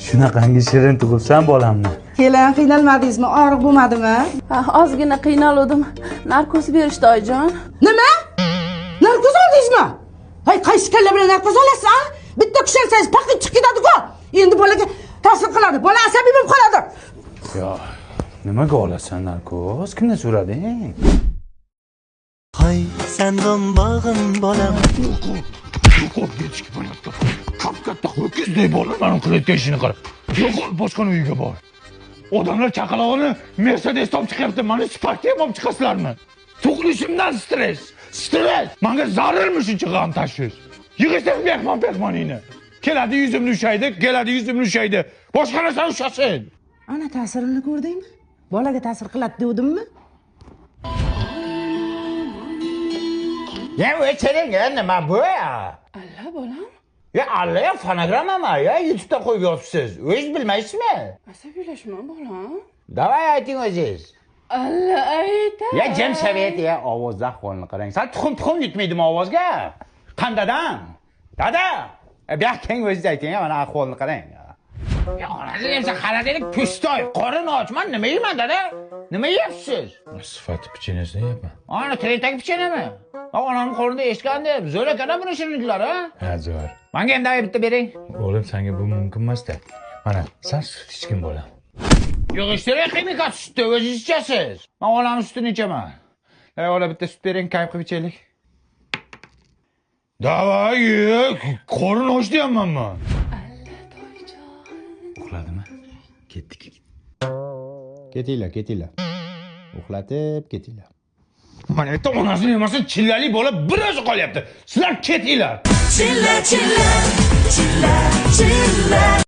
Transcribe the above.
Shunaqangi shirin tug'ibsan bolamni. Kelin qiynalmadingizmi? Og'riq bo'lmadimi? Ozgina qiynaldim. Narkoz berishdi oyijon. Nima? Narkoz oldingizmi? Hay, qaysi kalla bilan narkoz olasiz, a? Bitta kushlansangiz paqib chiqib ketadi-ku. Endi bolaga ta'sir qiladi. Bola asabiy bo'lib qoladi. Yo, nimaga olasan narkoz? Kimdan so'rading? Hay, sendan bağım bolam. Yo'q, ketishga bo'lyapti. Katta ho'kizdek bolalarning qilayotgan ishini qarab. Yo'q, boshqani uyga bor. Odamlar chaqalog'ini Mercedes olib chiqyapti. Meni Spark'ga olib chiqasizlarmi? Tug'ilishimdan stress. Menga zararmi shuncha g'am tashvish? Yig'ishtir mehmoningni. Keladi yuzimni ushaydi, boshqa narsa ushasin. Ana ta'sirini ko'rdingmi? Bolaga ta'sir qiladi devdimmi? Ya o'chiring, nima bu ya? Alla bolam. Ya alla ya fonogramma mı ya? YouTube'da qo'yib yotibsiz. O'zingiz bilmaysizmi? Asabiylashma bolam. Davay ayting o'zingiz. Alla ayta. Ya jim savet ya, ovozda ahvolni qarang. Sal tuxum yetmaydimi ovozga? Qandadan? Dada, bu yoqqa keng o'zingiz ayting, mana ahvolni qarang. Ya onasi desa qaradalik pustoy, qorin ochman, nima yeyman dada? Nima yeyapsiz? Sifati pechenesi yeyapman. Ana krentaki pechenemi? Onamning qo'lida eshitgandi, zo'r ekan buni shirinliklar, ha? Ha, zo'r. Menga ham bitta bering. O'g'lim, senga bu mumkin emas-da. Mana, sen sut ichgin bolam. Yo'q, ishtirok qilmay sutni o'zingiz ichasiz. Men onamning sutini ichaman. Ola bitta sut bering, kayf qilib ichaylik. Davay, qorin och deyapmanmi? Uxladimi? Ketdik. Ketinglar. Uxlatib ketinglar. Mana yerda onasini yemasin chillali bola bir o'zi qolyapti. Sizlar ketinglar. Chilla, chilla, chilla, chilla.